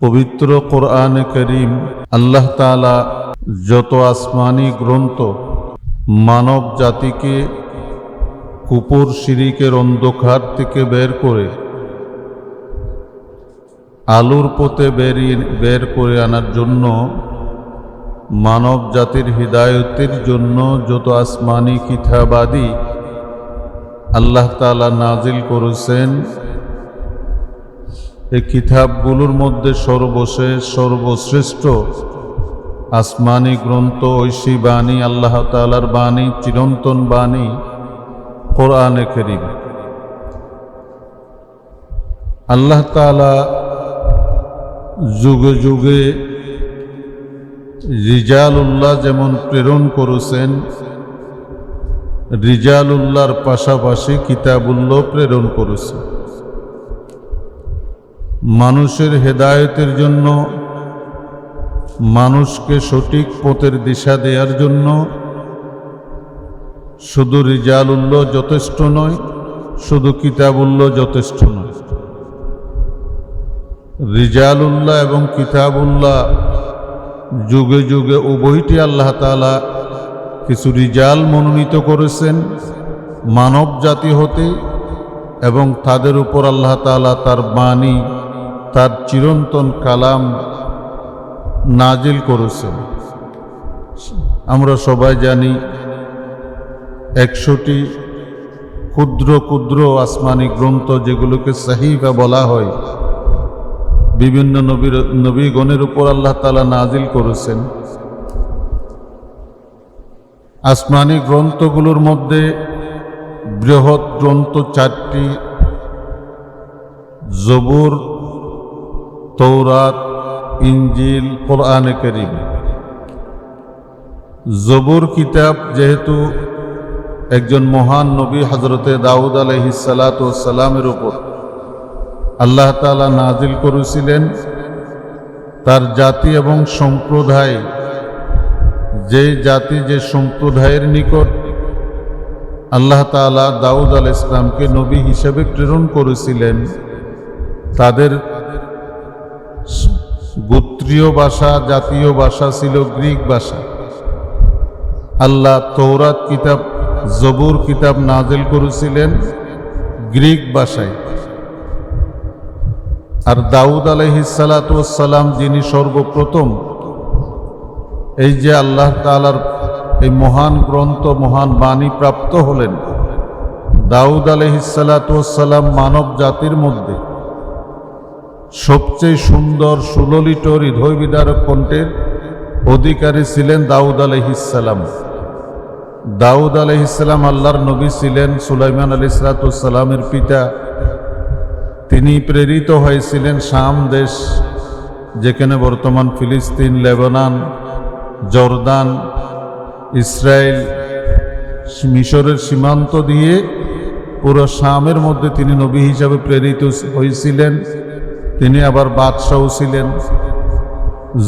পবিত্র কোরআনে করিম আল্লাহ তাআলা যত আসমানি গ্রন্থ মানব জাতিকে কুপুর শিরিকের অন্ধকার থেকে বের করে আলোর পথে বের করে আনার জন্য, মানব জাতির হিদায়তের জন্য যত আসমানি কিতাবাদি আল্লাহ তাআলা নাজিল করেছেন, এই কিতাবগুলোর মধ্যে সর্বশেষ সর্বশ্রেষ্ঠ আসমানি গ্রন্থ ঐশী বাণী, আল্লাহ তাআলার বাণী, চিরন্তন বাণী কোরআনে কারীম। আল্লাহ তাআলা যুগে যুগে রিজালুল্লাহ যেমন প্রেরণ করেছেন, রিজালুল্লাহর পাশাপাশি কিতাবুল্লাহ প্রেরণ করেছেন। মানুষের হেদায়েতের জন্য, মানুষকে সঠিক পথের দিশা দেওয়ার জন্য শুধু রিজালুল্লাহ যথেষ্ট নয়, শুধু কিতাবুল্লাহ যথেষ্ট নয়। রিজালুল্লাহ এবং কিতাবুল্লাহ যুগে যুগে উভয়টি আল্লাহ তাআলা কিছু রিজাল মনোনীত করেছেন মানব জাতি হতে, এবং তাদের উপর আল্লাহ তাআলা তার বাণী, তার চিরন্তন কালাম নাজিল করেছেন। আমরা সবাই জানি 100টি ক্ষুদ্র ক্ষুদ্র আসমানি গ্রন্থ, যেগুলোকে সাহিফা বলা হয়, বিভিন্ন নবীগণের উপর আল্লাহ তাআলা নাজিল করেছেন। আসমানি গ্রন্থগুলোর মধ্যে বৃহৎ গ্রন্থ 4টি: জবুর, তৌরাত, ইনজিল, কোরআনে কারীম। জবুর কিতাব যেহেতু একজন মহান নবী হযরতে দাউদ আলাইহিস সালাতু ওয়াস সালামের উপর আল্লাহ তাআলা নাজিল করেছিলেন, তার জাতি এবং সম্প্রদায়, যে জাতি যে সম্প্রদায়ের নিকট আল্লাহ তাআলা দাউদ আলাইহিস সালামকে নবী হিসেবে প্রেরণ করেছিলেন, তাদের গোত্রীয় ভাষা, জাতীয় ভাষা ছিল গ্রিক ভাষা। আল্লাহ তৌরাত কিতাব, জবুর কিতাব নাজিল করেছিলেন গ্রিক ভাষায়। আর দাউদ আলাইহিস সালাতু ওয়াস সালাম, যিনি সর্বপ্রথম এই যে আল্লাহ তাআলার এই মহান গ্রন্থ, মহান বাণী প্রাপ্ত হলেন, দাউদ আলাইহিস সালাতু ওয়াস সালাম মানব জাতির মধ্যে সবচেয়ে সুন্দর, সুললিত, হৃদয় বিদারক কণ্ঠের অধিকারী ছিলেন দাউদ আলাইহিস সালাম। দাউদ আলাইহিস সালাম আল্লাহর নবী ছিলেন, সুলাইমান আলাইহিস সালামের পিতা। তিনি প্রেরিত হয়েছিলেন শাম দেশ, যেখানে বর্তমান ফিলিস্তিন, লেবানন, জর্দান, ইসরায়েল, মিশরের সীমান্ত দিয়ে পুরো শামের মধ্যে তিনি নবী হিসাবে প্রেরিত হয়েছিলেন। তিনি আবার বাদশাও ছিলেন।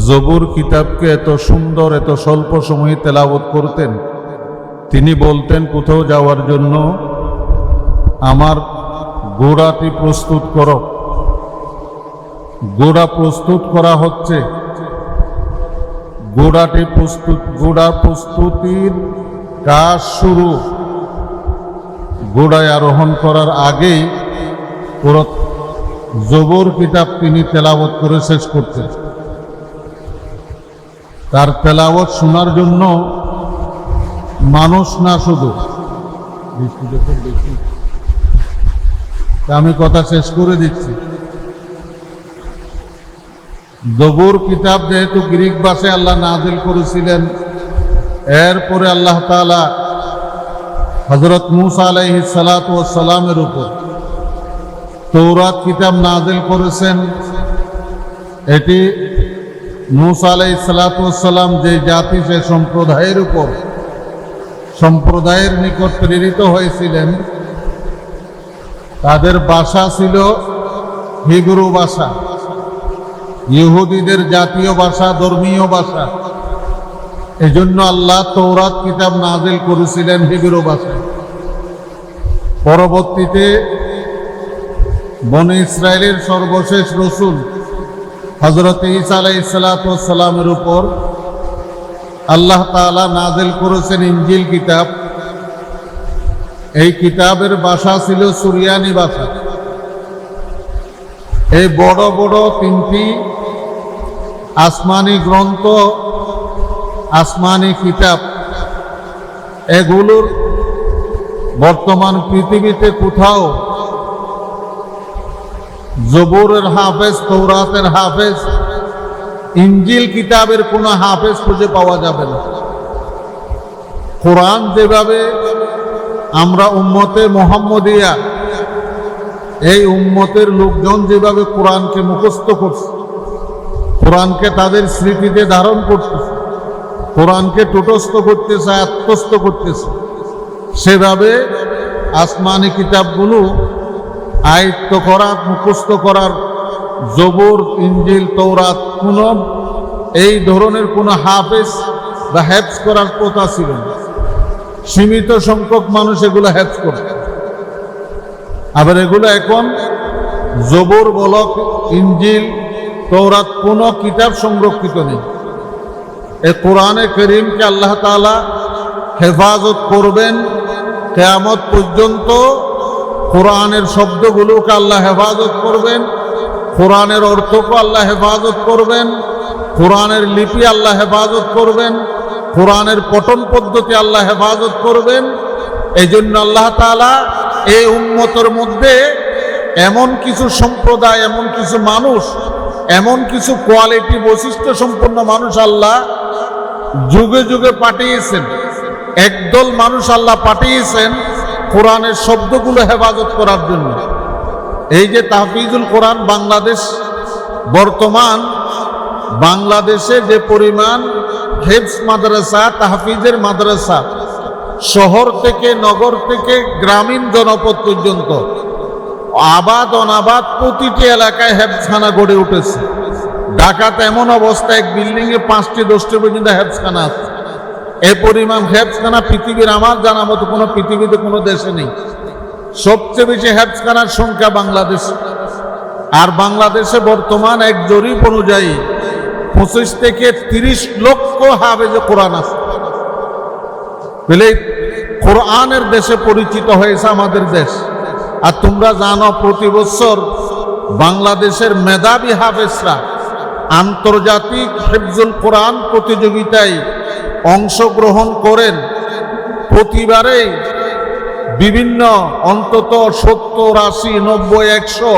জবুর কিতাবকে এত সুন্দর, এত স্বল্প সময়ে তেলাওয়াত করতেন। তিনি বলতেন, কোথাও যাওয়ার জন্য আমার ঘোড়াটি প্রস্তুত করো। ঘোড়া প্রস্তুত করা হচ্ছে। ঘোড়া প্রস্তুতির কাজ শুরু। ঘোড়ায় আরোহণ করার আগেই পুরো জবুর কিতাব তিনি তেলাওয়াত করে শেষ করতেন। তার তেলাওয়াত শোনার জন্য মানুষ না, শুধু আমি কথা শেষ করে দিচ্ছি। জবুর কিতাব যেহেতু গ্রিক ভাষায় আল্লাহ নাজিল করেছিলেন, এরপরে আল্লাহ তাআলা হযরত মূসা আলাইহিস সালাতু ওয়াস সালামের উপর তৌরাত কিতাব নাজিল করেছেন। এটি মূসা আলাইহিস সালাতু ওয়াস সালাম যে জাতি, সে সম্প্রদায়ের উপর, সম্প্রদায়ের নিকট প্রেরিত হয়েছিলেন, তাদের ভাষা ছিল হিব্রু ভাষা, ইহুদিদের জাতীয় ভাষা, ধর্মীয় ভাষা। এজন্য আল্লাহ তৌরাত কিতাব নাজিল করেছিলেন হিব্রু ভাষায়। পরবর্তীতে বনি ইসরায়েলের সর্বশেষ রসুল হযরত ঈসা আলাইহিস সালামের উপর আল্লাহ তাআলা নাযিল করেছেন ইনজিল কিতাব। এই কিতাবের ভাষা ছিল সুরিয়ানি ভাষা। এই বড় বড় তিনটি আসমানি গ্রন্থ, আসমানি কিতাব, এগুলোর বর্তমান পৃথিবীতে কোথাও জবুরের হাফেজ, তৌরাতের হাফেজ, ইনজিল কিতাবের কোনো হাফেজ খুঁজে পাওয়া যাবে না। কোরআন যেভাবে আমরা উম্মতে মুহাম্মদিয়া, এই উম্মতের লোকজন যেভাবে কোরআনকে মুখস্থ করছে, কোরআনকে তাদের স্মৃতিতে ধারণ করতেছে, কোরআনকে টুটস্থ করতেছে, আত্মস্থ করতেছে, সেভাবে আসমানি কিতাবগুলো আয়ত্ত করা, মুখস্থ করার জবুর, ইনজিল, তৌরাত কোনো এই ধরনের কোনো হাফেজ বা হেফজ করার প্রথা ছিল না। সীমিত সংখ্যক মানুষ এগুলো হেফজ করত। আবার এগুলো এখন জবুর বলক, ইনজিল, তৌরাত কোনো কিতাব সংরক্ষিত নেই। এই কোরআনে কারীমকে আল্লাহ তাআলা হেফাজত করবেন কিয়ামত পর্যন্ত। কোরআনের শব্দগুলোকে আল্লাহ হেফাজত করবেন, কোরআনের অর্থকে আল্লাহ হেফাজত করবেন, কোরআনের লিপি আল্লাহ হেফাজত করবেন, কোরআনের পঠন পদ্ধতি আল্লাহ হেফাজত করবেন। এই জন্য আল্লাহ তাআলা এই উম্মতের মধ্যে এমন কিছু সম্প্রদায়, এমন কিছু মানুষ, এমন কিছু কোয়ালিটি, বৈশিষ্ট্য সম্পন্ন মানুষ আল্লাহ যুগে যুগে পাঠিয়েছেন। একদল মানুষ আল্লাহ পাঠিয়েছেন কোরআনের শব্দগুলো হেফাজত করার জন্য। এই যে তাহফিজুল কোরআন বাংলাদেশ, বর্তমান বাংলাদেশে যে পরিমাণ হেফজ মাদ্রাসা, তাহফিজের মাদ্রাসা, শহর থেকে, নগর থেকে গ্রামীণ জনপদ পর্যন্ত, আবাদ অনাবাদ প্রতিটি এলাকায় হেফজখানা গড়ে উঠেছে। ঢাকাতে এমন অবস্থা, এক বিল্ডিংয়ে 5টি 10টি পর্যন্ত হেফজখানা আছে। এই পরিমাণ হেফজখানা পৃথিবীর, আমার জানা মতো কোনো পৃথিবীতে কোনো দেশে নেই। সবচেয়ে বেশি হেফজখানার সংখ্যা বাংলাদেশ। আর বাংলাদেশে বর্তমান এক জরিপ অনুযায়ী 25 থেকে 30 লক্ষ হাফেজে কোরআন আছে। বলে কোরআনের দেশে পরিচিত হয়েছে আমাদের দেশ। আর তোমরা জানো প্রতি বছর বাংলাদেশের মেধাবী হাফেজরা আন্তর্জাতিক হিফজুল কোরআন প্রতিযোগিতায় অংশগ্রহণ করেন। প্রতিবারেই বিভিন্ন অন্তত 70, 80, 90, 100,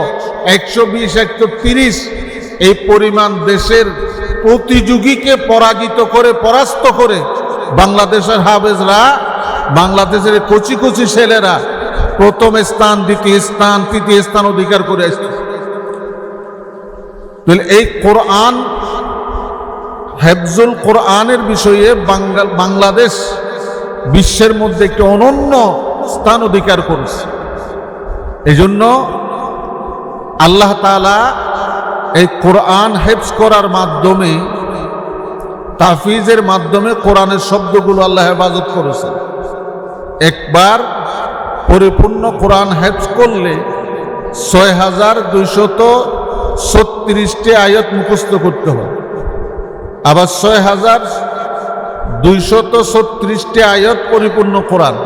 120, 130 এই পরিমাণ দেশের প্রতিযোগীকে পরাজিত করে, পরাস্ত করে বাংলাদেশের হাফেজরা, বাংলাদেশের কচি কচি ছেলেরা প্রথম স্থান, দ্বিতীয় স্থান, তৃতীয় স্থান অধিকার করে আসছে। এই কোরআন, হেফজুল কোরআনের বিষয়ে বাংলাদেশ বিশ্বের মধ্যে একটি অনন্য স্থান অধিকার করেছে। এই জন্য আল্লাহ তাআলা এই কোরআন হেফজ করার মাধ্যমে, তাহফিজের মাধ্যমে কোরআনের শব্দগুলো আল্লাহ হেফাজত করেছেন। একবার পরিপূর্ণ কোরআন হেফজ করলে 6236টি আয়াত মুখস্থ করতে হয়। আবার 6236টি আয়াত পরিপূর্ণ কোরআন।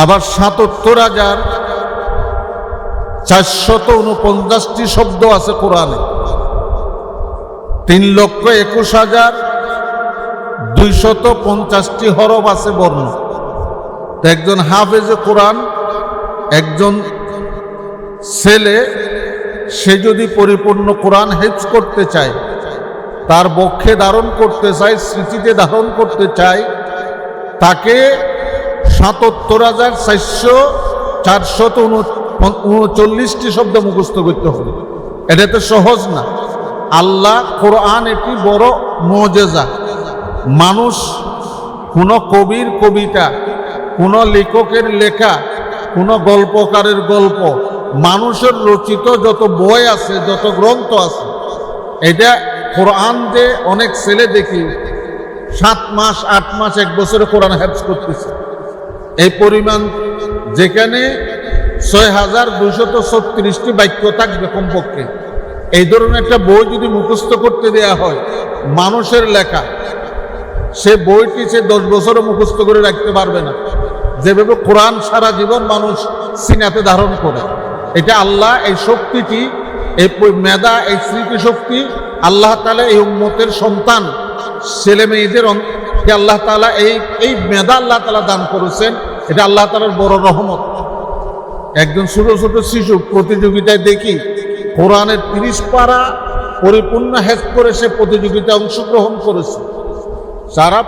আবার 77,449টি শব্দ আছে কোরআনে। 3,21,250টি হরফ আছে, বর্ণ। একজন হাফেজে কোরআন, একজন ছেলে, সে যদি পরিপূর্ণ কোরআন হেফজ করতে চায়, তার বক্ষে ধারণ করতে চায়, স্মৃতিতে ধারণ করতে চায়, তাকে 77,439টি শব্দ মুখস্থ করতে হবে। এটা তো সহজ না। আল্লাহ কোরআন একটি বড় মুজিজা। মানুষ, কোনো কবির কবিতা, কোনো লেখকের লেখা, কোনো গল্পকারের গল্প, মানুষের রচিত যত বই আছে, যত গ্রন্থ আছে, এটা কোরআন যে অনেক ছেলে দেখি 7 মাস, 8 মাস, 1 বছরে কোরআন হেফজ করতেছে। এই পরিমাণ, যেখানে 6236টি বাক্য থাকবে কমপক্ষে, এই ধরনের একটা বই যদি মুখস্থ করতে দেয়া হয়, মানুষের লেখা, সে বইটি সে 10 বছরও মুখস্থ করে রাখতে পারবে না, যেভাবে কোরআন সারা জীবন মানুষ সিনাতে ধারণ করে। এটা আল্লাহ এই শক্তিটি, এই মেধা, এই স্মৃতিশক্তি আল্লাহ তাআলা এই উম্মতের সন্তান ছেলে মেয়েদের আল্লাহ তাআলা এই মেধা আল্লাহ তাআলা দান করেছেন। এটা আল্লাহ তাআলার বড় রহমত। একজন ছোট ছোট শিশু প্রতিযোগিতায় দেখি কোরআনের 30 পারা পরিপূর্ণ হেফজ করে সে প্রতিযোগিতায় অংশগ্রহণ করেছে। সারা